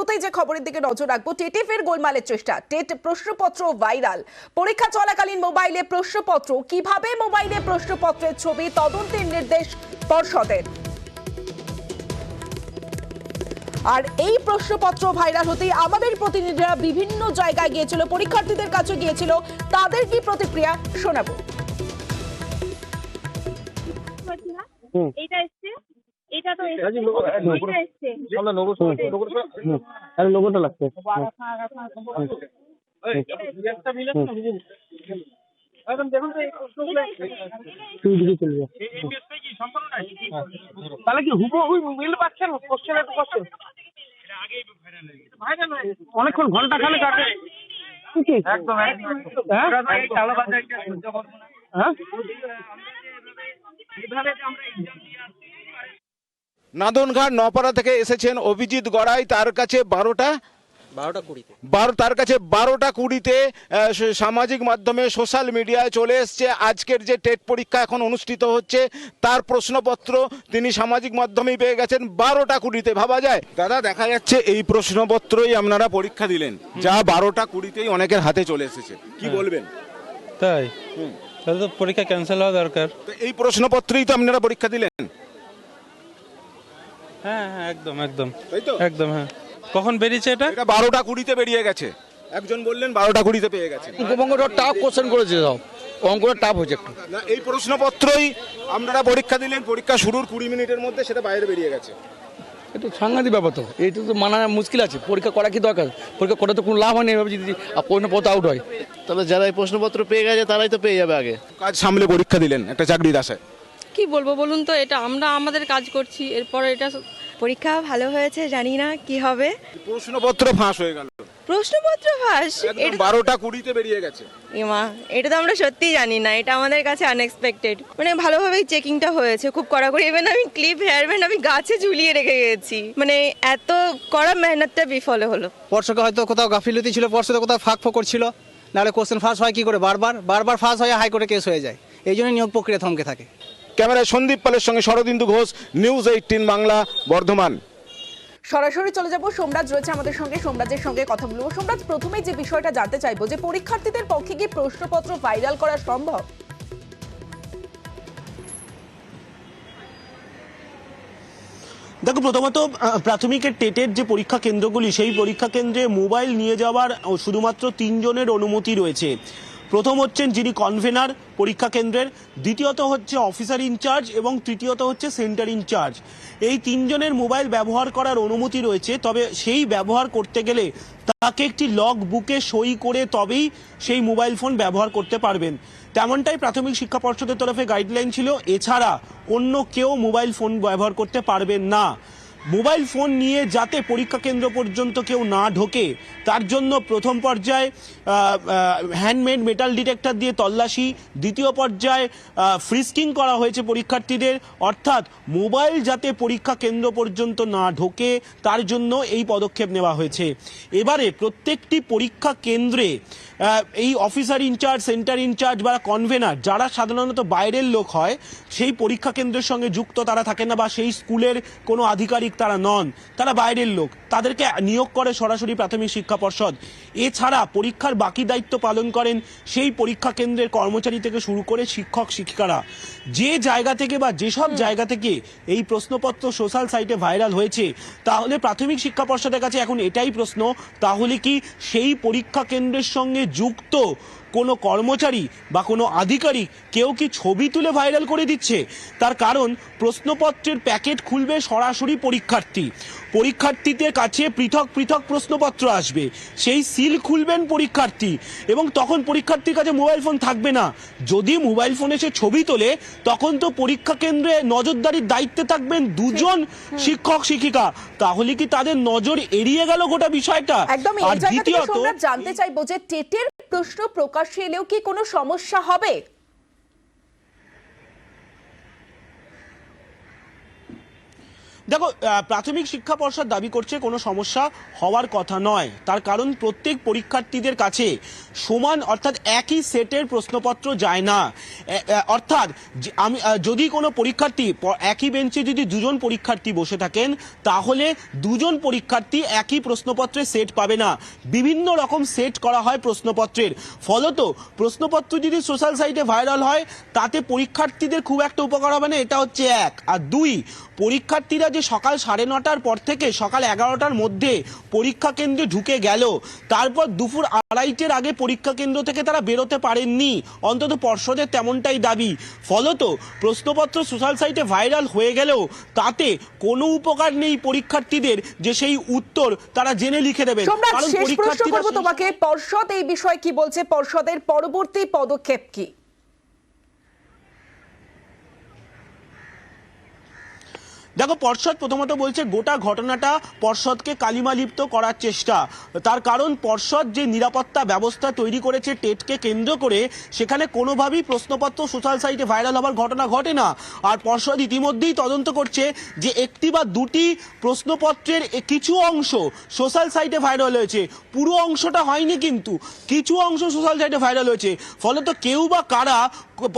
শুরুতেই যে খবরের দিকে নজর রাখবো, টেটে ফের গোলমালের চেষ্টা। টেট প্রশ্নপত্র ভাইরাল। পরীক্ষা চলাকালীন মোবাইলে প্রশ্নপত্র, কিভাবে মোবাইলে প্রশ্নপত্রের ছবি, তদন্তের নির্দেশ পর্ষদের। আর এই প্রশ্নপত্র ভাইরাল হতেই আমাদের প্রতিনিধিরা বিভিন্ন জায়গায় গিয়েছিল, পরীক্ষার্থীদের কাছে গিয়েছিল, তাদের কি প্রতিক্রিয়া শোনাবো। এটা এসছে, এটা তো এসছে, আমরা আরে লোগোটা লাগছে। তাহলে কি হুবহু মিল পাচ্ছেন? কোশ্চেন টু কোশ্চেন অনেকক্ষণ ঘন্টা খানেক আগে একদম নাদনঘাট নপাড়া থেকে এসেছেন অভিজিৎ গড়াই। তার কাছে 12টা 20 সামাজিক মাধ্যমে সোশ্যাল মিডিয়ায় চলে এসছে আজকের যে টেট পরীক্ষা এখন অনুষ্ঠিত হচ্ছে তার প্রশ্নপত্র তিনি সামাজিক মাধ্যমেই পেয়ে গেছেন 12টা 20। ভাবা যায় দাদা, দেখা যাচ্ছে এই প্রশ্নপত্রই আপনারা পরীক্ষা দিলেন, যা 12টা 20 অনেকের হাতে চলে এসেছে, কি বলবেন? তাই তাহলে তো পরীক্ষা ক্যান্সেল হওয়া দরকার। তো এই প্রশ্নপত্রই তো আপনারা পরীক্ষা দিলেন? হ্যাঁ হ্যাঁ, একদম একদম তাই তো? একদম। হ্যাঁ, কখন বেরিয়েছে এটা? 12টা 20 বেরিয়ে গেছে। একজন বললেন 12টা 20 পেয়ে গেছে। অঙ্কটা টাফ কোশ্চেন করেছে, দাও অঙ্কটা টাফ হয়েছে একটু। না, এই প্রশ্নপত্রই আপনারা পরীক্ষা দিলেন, পরীক্ষা শুরুর 20 মিনিটের মধ্যে সেটা বাইরে বেরিয়ে গেছে। এটা সাংঘাতিক ব্যাপার তো, এইটা তো মানা মুশকিল আছে। পরীক্ষা করা কি দরকার? পরীক্ষা করে তো কোনো লাভ হয়নি এভাবে যদি প্রশ্নপত্র আউট হয়। তাহলে যারা এই প্রশ্নপত্র পেয়ে গেছে তারাই তো পেয়ে যাবে আগে। কাজ সামলে পরীক্ষা দিলেন একটা চাকরির আশায়। কি বলবো বলুন তো, এটা আমরা আমাদের কাজ করছি, এরপরে এটা পরীক্ষা ভালো হয়েছে, জানি না কি হবে। প্রশ্নপত্র ফাঁস হয়ে গেল, প্রশ্নপত্র ফাঁস, একদম 12টা 20 বেরিয়ে গেছে। এমা, এটা তো আমরা সত্যিই জানি না, এটা আমাদের কাছে আনএক্সপেক্টেড। মানে ভালোভাবেই চেকিংটা হয়েছে, খুব কড়াকড়ি। ইভেন আমি ক্লিপ হেয়ার ব্যান্ড আমি গাছে ঝুলিয়ে রেখে গেছি, মানে এত কড়া মেহনতটা বিফলে হলো। পর্ষকে হয়তো কোথাও গাফিলতি ছিল, পর্ষদে কোথাও ফাঁক ফোকর ছিল, নাহলে কোশ্চেন ফাঁস হয় কি করে? বারবার ফাঁস হয়ে হাইকোর্টে কেস হয়ে যায়, এই জন্য নিয়োগ প্রক্রিয়া থমকে থাকে। ক্যামেরায় সন্দীপ পালের সঙ্গে শরদিন্দু ঘোষ, নিউজ 18 বাংলা, বর্ধমান। সরাসরি চলে যাব, সোমরাজ রয়েছে আমাদের সঙ্গে, সোমরাজের সঙ্গে কথা বলবো। সোমরাজ, প্রথমেই যে বিষয়টা জানতে চাইবো যে পরীক্ষার্থীদের পক্ষে কি প্রশ্নপত্র ভাইরাল করা সম্ভব? দেখো, প্রথমত প্রাথমিকের টেটের যে পরীক্ষা কেন্দ্রগুলি, সেই পরীক্ষা কেন্দ্রে মোবাইল নিয়ে যাওয়ার শুধুমাত্র 3 জনের অনুমতি রয়েছে। প্রথম হচ্ছেন যিনি কনভেনার পরীক্ষা কেন্দ্রের, দ্বিতীয়ত হচ্ছে অফিসার ইনচার্জ এবং তৃতীয়ত হচ্ছে সেন্টার ইনচার্জ। এই 3 জনের মোবাইল ব্যবহার করার অনুমতি রয়েছে। তবে সেই ব্যবহার করতে গেলে তাকে একটি লগ বুকে সই করে তবেই সেই মোবাইল ফোন ব্যবহার করতে পারবেন, তেমনটাই প্রাথমিক শিক্ষা পর্ষদের তরফে গাইডলাইন ছিল। এছাড়া অন্য কেউ মোবাইল ফোন ব্যবহার করতে পারবেন না। মোবাইল ফোন নিয়ে যাতে পরীক্ষা কেন্দ্র পর্যন্ত কেউ না ঢোকে তার জন্য প্রথম পর্যায়ে হ্যান্ডমেড মেটাল ডিটেক্টর দিয়ে তল্লাশি, দ্বিতীয় পর্যায়ে ফ্রিস্কিং করা হয়েছে পরীক্ষার্থীদের, অর্থাৎ মোবাইল যাতে পরীক্ষা কেন্দ্র পর্যন্ত না ঢোকে তার জন্য এই পদক্ষেপ নেওয়া হয়েছে। এবারে প্রত্যেকটি পরীক্ষা কেন্দ্রে এই অফিসার ইনচার্জ, সেন্টার ইনচার্জ বা কনভেনার যারা সাধারণত বাইরের লোক হয়, সেই পরীক্ষা কেন্দ্রের সঙ্গে যুক্ত তারা থাকেন না, বা সেই স্কুলের কোনো আধিকারিক তারা নন, তারা বাইরের লোক, তাদেরকে নিয়োগ করে সরাসরি প্রাথমিক শিক্ষা পর্ষদ। এছাড়া পরীক্ষার বাকি দায়িত্ব পালন করেন সেই পরীক্ষা কেন্দ্রের কর্মচারী থেকে শুরু করে শিক্ষক শিক্ষিকারা। যে জায়গা থেকে বা যেসব জায়গা থেকে এই প্রশ্নপত্র সোশ্যাল সাইটে ভাইরাল হয়েছে, তাহলে প্রাথমিক শিক্ষা পর্ষদের কাছে এখন এটাই প্রশ্ন, তাহলে কি সেই পরীক্ষা কেন্দ্রের সঙ্গে যুক্ত কোনো কর্মচারী বা কোনো আধিকারিক কেউ কি ছবি তুলে ভাইরাল করে দিচ্ছে? তার কারণ প্রশ্নপত্রের প্যাকেট খুলবে সরাসরি পরীক্ষার্থীদের কাছে পৃথক পৃথক প্রশ্নপত্র আসবে, সেই সিল খুলবেন পরীক্ষার্থী, এবং তখন পরীক্ষার্থীর কাছে মোবাইল ফোন থাকবে না। যদি মোবাইল ফোনে সে ছবি তোলে তখন তো পরীক্ষা কেন্দ্রে নজরদারির দায়িত্বে থাকবেন 2 জন শিক্ষক শিক্ষিকা, তাহলে কি তাদের নজর এড়িয়ে গেল গোটা বিষয়টা? একদমই। এই জায়গা থেকে আমরা জানতে চাইবো যে টেটের প্রশ্ন প্রকাশ্যে এলেও কি কোনো সমস্যা হবে? দেখো, প্রাথমিক শিক্ষা পর্ষদ দাবি করছে কোনো সমস্যা হওয়ার কথা নয়। তার কারণ প্রত্যেক পরীক্ষার্থীদের কাছে সমান অর্থাৎ একই সেটের প্রশ্নপত্র যায় না। অর্থাৎ যদি কোনো পরীক্ষার্থী একই বেঞ্চে যদি দুজন পরীক্ষার্থী বসে থাকেন তাহলে দুজন পরীক্ষার্থী একই প্রশ্নপত্রে সেট পাবে না, বিভিন্ন রকম সেট করা হয় প্রশ্নপত্রের। ফলত প্রশ্নপত্র যদি সোশ্যাল সাইটে ভাইরাল হয় তাতে পরীক্ষার্থীদের খুব একটা উপকার হবে না, এটা হচ্ছে এক। আর দুই, পরীক্ষার্থীরা যে সকাল 9:30টার পর থেকে সকাল 11টার মধ্যে পরীক্ষা কেন্দ্রে ঢুকে গেল, তারপর দুপুর 2:30টার আগে পরীক্ষা কেন্দ্র থেকে তারা বেরোতে পারেননি, অন্তত পর্ষদের তেমনটাই দাবি। ফলত প্রশ্নপত্র সোশ্যাল সাইটে ভাইরাল হয়ে গেলেও তাতে কোনো উপকার নেই পরীক্ষার্থীদের যে সেই উত্তর তারা জেনে লিখে দেবেন। কারণ পরীক্ষার্থীরা তোমাকে পর্ষদ এই বিষয়ে কি বলছে, পর্ষদের পরবর্তী পদক্ষেপ কি? দেখো, পর্ষদ প্রথমত বলছে গোটা ঘটনাটা পর্ষদকে কালিমালিপ্ত করার চেষ্টা। তার কারণ পর্ষদ যে নিরাপত্তা ব্যবস্থা তৈরি করেছে টেটকে কেন্দ্র করে, সেখানে কোনোভাবেই প্রশ্নপত্র সোশ্যাল সাইটে ভাইরাল হওয়ার ঘটনা ঘটে না। আর পর্ষদ ইতিমধ্যেই তদন্ত করছে যে একটি বা দুটি প্রশ্নপত্রের কিছু অংশ সোশ্যাল সাইটে ভাইরাল হয়েছে, পুরো অংশটা হয়নি, কিন্তু কিছু অংশ সোশ্যাল সাইটে ভাইরাল হয়েছে। ফলত কেউ বা কারা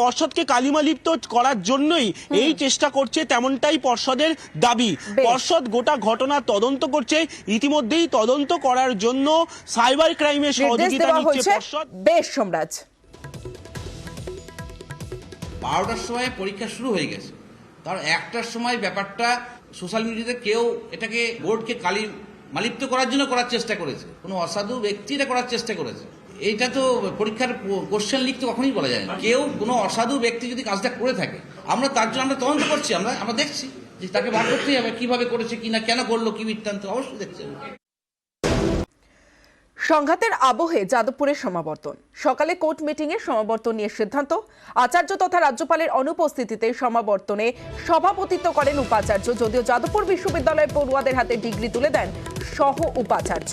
পর্ষদকে কালিমালিপ্ত করার জন্যই এই চেষ্টা করছে, তেমনটাই পর্ষদের দাবি। পর্ষদ গোটা ঘটনা তদন্ত করছে, ইতিমধ্যেই তদন্ত করার জন্য সাইবার ক্রাইমের সহযোগিতা নিচ্ছে পর্ষদ। বেশ সম্রাজ, 12টার সময় পরীক্ষা শুরু হয়ে গেছে, তার 1টার সময় ব্যাপারটা সোশ্যাল মিডিয়াতে কেউ এটাকে বোর্ডকে কালিমালিপ্ত করার জন্য করার চেষ্টা করেছে, কোনো অসাধু ব্যক্তি এটা করার চেষ্টা করেছে। এইটা তো পরীক্ষার কোশ্চেন লিখ তো কখনোই বলা যায় না। কেউ কোনো অসাধু ব্যক্তি যদি কাজটা করে থাকে, আমরা তার জন্য আমরা তদন্ত করছি, আমরা দেখছি যে তাকে বার করতেই হবে, কিভাবে করেছে কিনা, কেন করলো, কি বৃত্তান্ত, অবশ্যই দেখছি। সংঘাতের আবহে যাদবপুরের সমাবর্তন। সকালে কোর্ট মিটিং এ সমাবর্তন নিয়ে সিদ্ধান্ত। আচার্য তথা রাজ্যপালের অনুপস্থিতিতে সমাবর্তনে সভাপতিত্ব করেন উপাচার্য, যদিও যাদবপুর বিশ্ববিদ্যালয়ের পড়ুয়াদের হাতে ডিগ্রি তুলে দেন সহ উপাচার্য।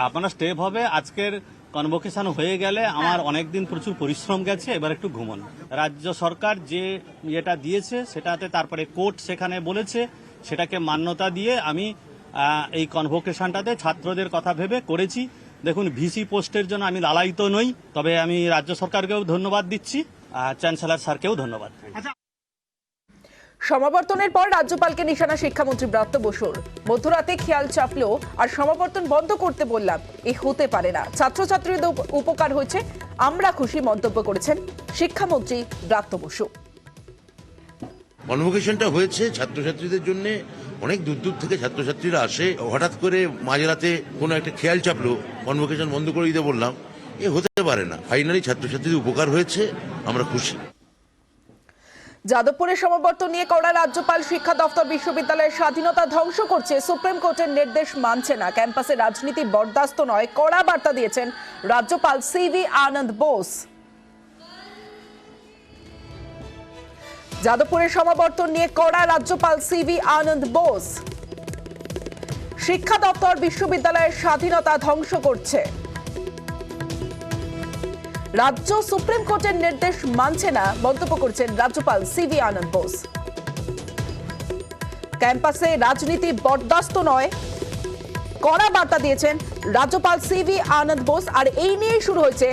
আপনার স্টেপ হবে আজকের কনভোকেশন হয়ে গেলে আমার অনেকদিন প্রচুর পরিশ্রম গেছে, এবার একটু ঘুমন। রাজ্য সরকার যে ইয়েটা দিয়েছে সেটাতে তারপরে কোর্ট সেখানে বলেছে, সেটাকে মান্যতা দিয়ে আমি এই কনভোকেশনটাতে ছাত্রদের কথা ভেবে করেছি। দেখুন, ভিসি পোস্টের জন্য আমি লালায়িত নই, তবে আমি রাজ্য সরকারকেও ধন্যবাদ দিচ্ছি, চ্যান্সেলর স্যারকেও ধন্যবাদ। সমাবর্তনের পর রাজ্যপালকে নিশানা শিক্ষামন্ত্রী ব্রাত্য বসুর। মধ্যরাতে খেয়াল চাপলো আর সমাবর্তন বন্ধ করতে বললাম, এ হতে পারে না, ছাত্রছাত্রীদের উপকার হয়েছে, আমরা খুশি, মন্তব্য করেছেন শিক্ষামন্ত্রী ব্রাত্য বসু। কনভোকেশনটা হয়েছে ছাত্রছাত্রীদের জন্য, অনেক দূর দূর থেকে ছাত্রছাত্রীরা আসে, হঠাৎ করে মাঝরাতে কোনো একটা খেয়াল চাপলো, কনভোকেশন বন্ধ করে দিতে বললাম, এ হতে পারে না। ফাইনালি ছাত্রছাত্রীদের উপকার হয়েছে, আমরা খুশি। যাদবপুরের সমাবর্তন নিয়ে কড়া রাজ্যপাল। শিক্ষা দপ্তর বিশ্ববিদ্যালয়ের স্বাধীনতা ধ্বংস করছে, সুপ্রিম কোর্টের নির্দেশ মানছে না, ক্যাম্পাসে রাজনীতি বরদাস্ত নয়, কড়া বার্তা দিয়েছেন রাজ্যপাল সিভি আনন্দ বোস। যাদবপুরের সমাবর্তন নিয়ে কড়া রাজ্যপাল সিভি আনন্দ বোস। শিক্ষা দপ্তর বিশ্ববিদ্যালয়ের স্বাধীনতা ধ্বংস করছে, রাজ্য সুপ্রিম কোর্টের নির্দেশ মানছে না, মন্তব্য করছেন রাজ্যপাল সিভি আনন্দ বোস। ক্যাম্পাসে রাজনীতি বরদাস্ত নয়, কড়া বার্তা দিয়েছেন রাজ্যপাল সিভি আনন্দ বোস। আর এই নিয়েই শুরু হয়েছে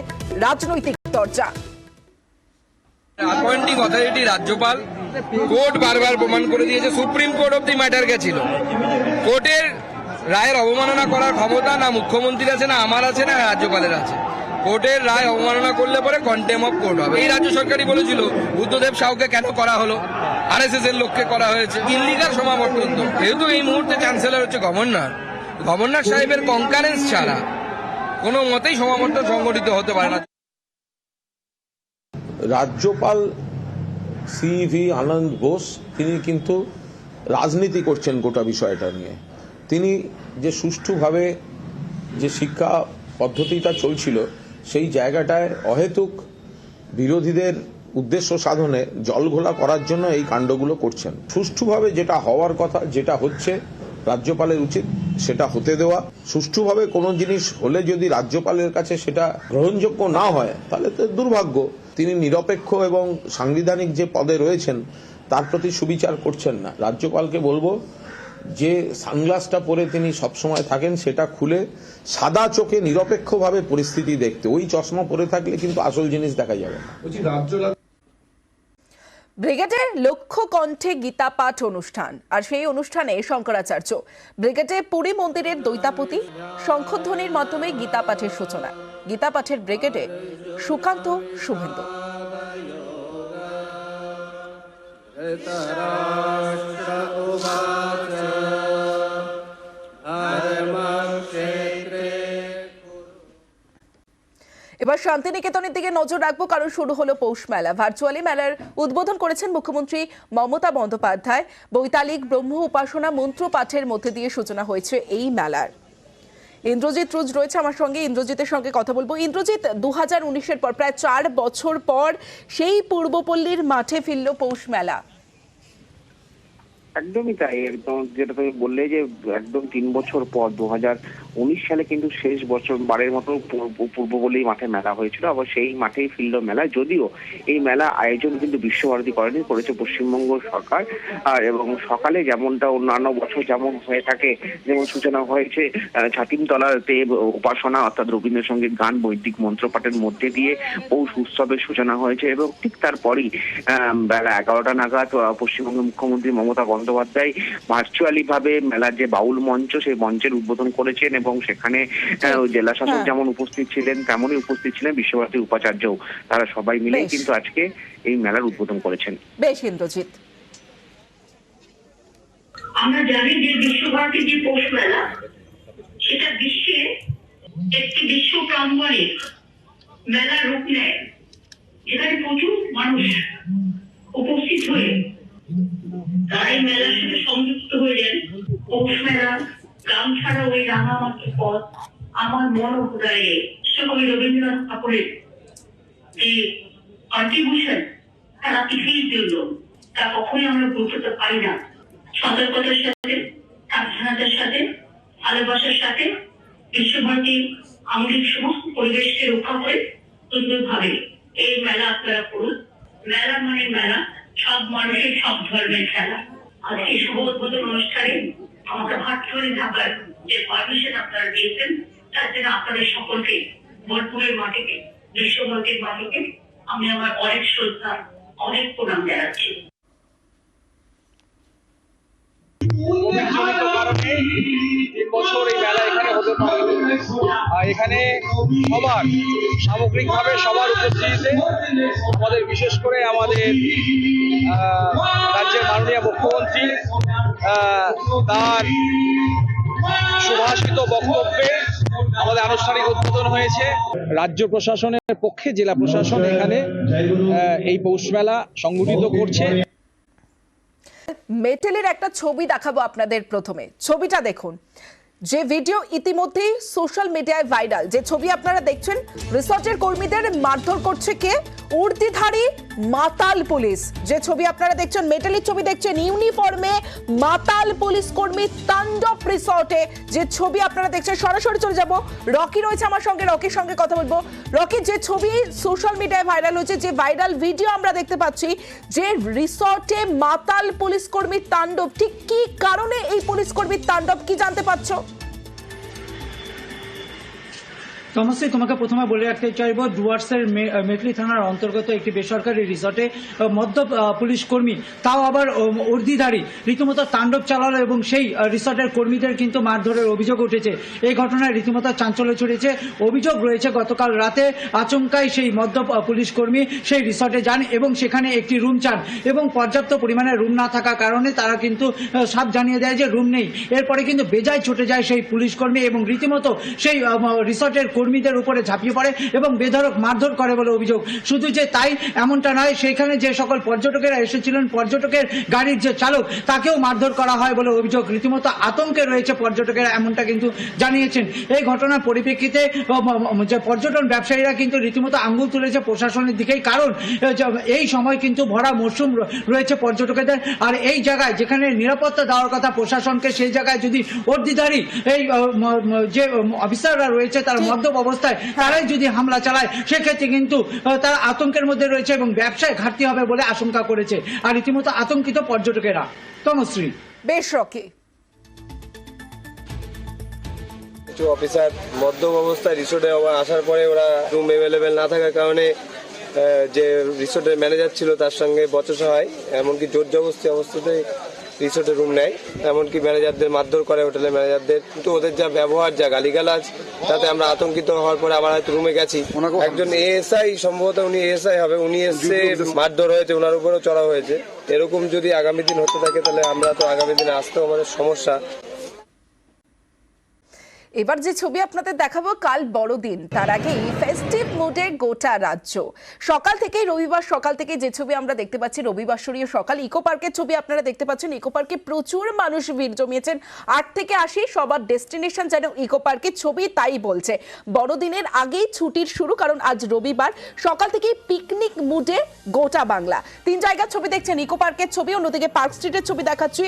রাজনৈতিক চর্চা। অ্যাপয়েন্টিং অথরিটি রাজ্যপাল, কোর্ট বারবার প্রমাণ করে দিয়েছে, supreme court of the matter গেছিল, কোর্টের রায়ের অবমাননা করার ক্ষমতা না মুখ্যমন্ত্রীর আছে, না আমার আছে, না রাজ্যপালের আছে। কোর্টের রায় অবমাননা করলে পরে কন্টেম অফ কোর্ট হবে। এই রাজ্য সরকারই বলেছিল বুদ্ধদেব সাউকে কেন করা হলো, আরএসএস এর লোককে করা হয়েছে, ইল্লিগাল সমাবর্তন। তো যেহেতু এই মুহূর্তে চ্যান্সেলর হচ্ছে গভর্নর সাহেবের কনকারেন্স ছাড়া কোনো মতেই সমাবর্তন সংগঠিত হতে পারে না। রাজ্যপাল সিভি আনন্দ বোস তিনি কিন্তু রাজনীতি করছেন গোটা বিষয়টা নিয়ে। তিনি যে সুষ্ঠুভাবে যে শিক্ষা পদ্ধতিটা চলছিল সেই জায়গাটায় অহেতুক বিরোধীদের উদ্দেশ্য সাধনে জলঘোলা করার জন্য এই কাণ্ডগুলো করছেন। সুষ্ঠুভাবে যেটা হওয়ার কথা, যেটা হচ্ছে, রাজ্যপালের উচিত সেটা হতে দেওয়া। সুষ্ঠুভাবে কোনো জিনিস হলে যদি রাজ্যপালের কাছে সেটা গ্রহণযোগ্য না হয় তাহলে তো দুর্ভাগ্য। তিনি নিরপেক্ষ এবং সাংবিধানিক যে পদে রয়েছেন তার প্রতি সুবিচার করছেন না। রাজ্যপালকে বলবো যে সানগ্লাসটা পরে তিনি সবসময় থাকেন সেটা খুলে সাদা চোখে নিরপেক্ষভাবে পরিস্থিতি দেখতে, ওই চশমা পরে থাকলে কিন্তু আসল জিনিস দেখা যাবে না। ব্রিগেডের লক্ষ্য কণ্ঠে গীতা পাঠ অনুষ্ঠান, আর সেই অনুষ্ঠানে শঙ্করাচার্য ব্রিগেডে পুরী মন্দিরের দৈতাপতি শঙ্খধ্বনির মাধ্যমে গীতা পাঠের সূচনা। গীতা পাঠের ব্রিগেডে সুকান্ত শুভেন্দু। এবার শান্তিনিকেতনের দিকে নজর রাখবো, কারণ শুরু হলো পৌষ মেলা। ভার্চুয়ালি মেলার উদ্বোধন করেছেন মুখ্যমন্ত্রী মমতা বন্দ্যোপাধ্যায়। বৈতালিক ব্রহ্ম উপাসনা মন্ত্র পাঠের মধ্যে দিয়ে সূচনা হয়েছে এই মেলার। ইন্দ্রজিৎ রুজ রয়েছে আমার সঙ্গে, ইন্দ্রজিতের সঙ্গে কথা বলবো। ইন্দ্রজিৎ, 2019-এর পর প্রায় 4 বছর পর সেই পূর্বপল্লীর মাঠে ফিরল পৌষ মেলা। একদমই তাই, একদম যেটা তুমি বললে যে একদম 3 বছর পর 2019 সালে কিন্তু শেষ বছর বারের মতো পূর্বপল্লী মাঠে মেলা হয়েছিল। আবার সেই মাঠেই ফিরল মেলা, যদিও এই মেলা আয়োজন কিন্তু বিশ্বভারতী করেনি, করেছে পশ্চিমবঙ্গ সরকার। আর এবং সকালে যেমনটা অন্যান্য বছর যেমন হয়ে থাকে, যেমন সূচনা হয়েছে ছাতিমতলাতে উপাসনা অর্থাৎ রবীন্দ্রসঙ্গীত গান বৈদিক মন্ত্রপাঠের মধ্যে দিয়ে পৌষ উৎসবের সূচনা হয়েছে। এবং ঠিক তারপরই বেলা 11টা নাগাদ পশ্চিমবঙ্গের মুখ্যমন্ত্রী মমতা বন্দ্যোপাধ্যায় ভার্চুয়ালি ভাবে মেলার যে বাউল মঞ্চ সেই মঞ্চের উদ্বোধন করেছেন। এবং সেখানে জেলা শাসক যেমন উপস্থিত ছিলেন তেমনই উপস্থিত ছিলেন বিশ্বভারতীর উপাচার্যও। তারা সবাই মিলেই কিন্তু আজকে এই মেলার উদ্বোধন করেছেন। বেশ ইন্দ্রজিৎ, আমরা জানি যে বিশ্বভারতী যে পৌষ মেলা সেটা বিশ্বের একটি বিশ্ব প্রাঙ্গণে মেলার রূপ নেয়, যেখানে প্রচুর মানুষ উপস্থিত হয়ে তাই মেলার সাথে সংযুক্ত হয়ে যান। পৌষ মেলা গান ছাড়া ওই রাঙামাটি পথ আমার মন হৃদয়ে কবি রবীন্দ্রনাথ ঠাকুরের যে কন্ট্রিবিউশন তারা পৃথিবীর জন্য তা কখনোই আমরা বুঝতে পারি না। সতর্কতার সাথে, সাবধানতার সাথে, ভালোবাসার সাথে বিশ্বভারতী আমাদের সমস্ত পরিবেশকে রক্ষা করে সুন্দরভাবে এই মেলা আপনারা করুন। মেলা মানে মেলা, সব মানুষের সব ধর্মের খেলা। আর এই শুভ উদ্বোধন অনুষ্ঠানে আমাকে ভার্চুয়ালি থাকার যে পারমিশন আপনারা দিয়েছেন তার জন্য আপনাদের সকলকে বোলপুরের মাটিকে, বিশ্বভারতীর মাটিকে আমি আমার অনেক শ্রদ্ধা, অনেক প্রণাম জানাচ্ছি। বছর এই মেলা এখানে হতে পারে, আর এখানে সবার সামগ্রিকভাবে সবার উপস্থিতিতে আমাদের বিশেষ করে আমাদের রাজ্যের মাননীয় মুখ্যমন্ত্রী তার সুভাষিত বক্তব্যে আমাদের আনুষ্ঠানিক উদ্বোধন হয়েছে। রাজ্য প্রশাসনের পক্ষে জেলা প্রশাসন এখানে এই পৌষ মেলা সংগঠিত করছে। মেটেলের একটা ছবি দেখাবো আপনাদের। প্রথমে ছবিটা দেখুন, যে ভিডিও ইতিমধ্যেই সোশ্যাল মিডিয়ায় ভাইরাল। যে ছবি আপনারা দেখছেন, রিসর্টের কর্মীদের মারধর করছে কে? উর্দিধারী মাতাল পুলিশ। যে ছবি আপনারা দেখছেন, মেটালের ছবি দেখছেন, ইউনিফর্মে মাতাল পুলিশ কর্মী তাণ্ডব রিসর্টে। যে ছবি আপনারা দেখছেন, সরাসরি চলে যাব, রকি রয়েছে আমার সঙ্গে, রকির সঙ্গে কথা বলবো। রকি, যে ছবি সোশ্যাল মিডিয়ায় ভাইরাল হয়েছে, যে ভাইরাল ভিডিও আমরা দেখতে পাচ্ছি, যে রিসর্টে মাতাল পুলিশ কর্মীর তাণ্ডব, ঠিক কি কারণে এই পুলিশ কর্মীর তাণ্ডব, কি জানতে পারছো? সমস্যায় তোমাকে প্রথমে বলে রাখতে চাইব, ডুয়ার্সের মেটলি থানার অন্তর্গত একটি বেসরকারি রিসর্টে মধ্য পুলিশ কর্মী, তাও আবার উর্দিধারী, রীতিমতো তাণ্ডব চালালো এবং সেই রিসর্টের কর্মীদের কিন্তু মারধরের অভিযোগ উঠেছে। এই ঘটনায় রীতিমতো চাঞ্চল্য ছড়িয়েছে। অভিযোগ রয়েছে গতকাল রাতে আচমকাই সেই মধ্য পুলিশ কর্মী সেই রিসর্টে যান এবং সেখানে একটি রুম চান, এবং পর্যাপ্ত পরিমাণে রুম না থাকার কারণে তারা কিন্তু সাফ জানিয়ে দেয় যে রুম নেই। এরপরে কিন্তু বেজায় ছুটে যায় সেই পুলিশ কর্মী এবং রীতিমতো সেই রিসর্টের কর্মীদের উপরে ঝাঁপিয়ে পড়ে এবং বেধড়ক মারধর করে বলে অভিযোগ। শুধু যে তাই এমনটা নয়, সেখানে যে সকল পর্যটকেরা এসেছিলেন, পর্যটকের গাড়ির যে চালক তাকেও মারধর করা হয় বলে অভিযোগ। রীতিমতো আতঙ্কে রয়েছে পর্যটকেরা, এমনটা কিন্তু জানিয়েছেন। এই ঘটনার পরিপ্রেক্ষিতে যে পর্যটন ব্যবসায়ীরা কিন্তু রীতিমতো আঙ্গুল তুলেছে প্রশাসনের দিকেই, কারণ এই সময় কিন্তু ভরা মরশুম রয়েছে পর্যটকদের। আর এই জায়গায় যেখানে নিরাপত্তা দেওয়ার কথা প্রশাসনকে, সেই জায়গায় যদি উর্দিধারী এই যে অফিসাররা রয়েছে তারা মধ্য মদ্যপ অবস্থায় তারাই যদি হামলা চালায়, সেক্ষেত্রে কিন্তু তারা আতঙ্কের মধ্যে রয়েছে এবং ব্যবসায় ঘাটতি হবে বলে আশঙ্কা করেছে। আর রীতিমতো আতঙ্কিত পর্যটকেরা। তমশ্রী। বেশ রকি। কিছু অফিসার মদ্যপ অবস্থায় রিসোর্টে আসার পরে ওরা রুম অ্যাভেলেবেল না থাকার কারণে যে রিসোর্টের ম্যানেজার ছিল তার সঙ্গে বচসা হয়, এমনকি জোর জবরদস্তি অবস্থাতে রিসোর্টে রুম নেয়, এমনকি ম্যানেজারদের মারধর করে, হোটেলের ম্যানেজারদের। কিন্তু ওদের যা ব্যবহার, যা গালিগালাজ, তাতে আমরা আতঙ্কিত হওয়ার পরে আবার হয়তো রুমে গেছি। একজন এএসআই, সম্ভবত উনি এএসআই হবে, উনি এসে মারধর হয়েছে, ওনার উপরেও চড়া হয়েছে। এরকম যদি আগামী দিন হতে থাকে তাহলে আমরা তো আগামী দিনে আসতেও আমাদের সমস্যা। এবার যে ছবি আপনাদের দেখাবো, কাল বড়দিন, তার আগেই ফেস্টিভ মুডে গোটা রাজ্য। সকাল থেকে, রবিবার সকাল থেকে যে ছবি আমরা দেখতে পাচ্ছি, রবিবাসরীয় সকাল, ইকো পার্কের ছবি আপনারা দেখতে পাচ্ছেন। ইকো পার্কে প্রচুর মানুষ ভিড় জমিয়েছেন, 8 থেকে 80 সবার ডেস্টিনেশন যেন ইকো পার্কের ছবি, তাই বলছে। বড়দিনের আগেই ছুটির শুরু, কারণ আজ রবিবার। সকাল থেকেই পিকনিক মুডে গোটা বাংলা। 3 জায়গার ছবি দেখছেন, ইকো পার্কের ছবি, অন্যদিকে পার্ক স্ট্রিটের ছবি দেখাচ্ছি।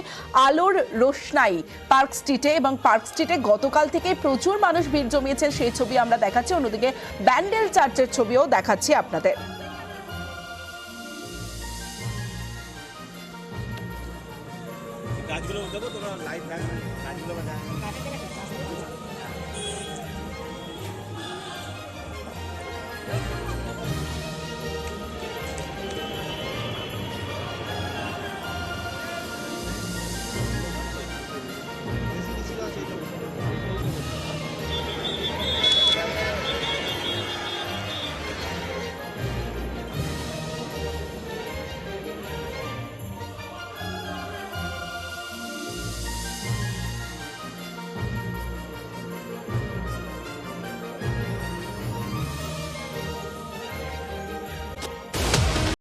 আলোর রোশনাই পার্ক স্ট্রিটে, এবং পার্ক স্ট্রিটে গতকাল থেকে প্রচুর মানুষ ভিড় জমিয়েছেন, সেই ছবি আমরা দেখাচ্ছি। অন্যদিকে ব্যান্ডেল চার্চের ছবিও দেখাচ্ছি আপনাদের।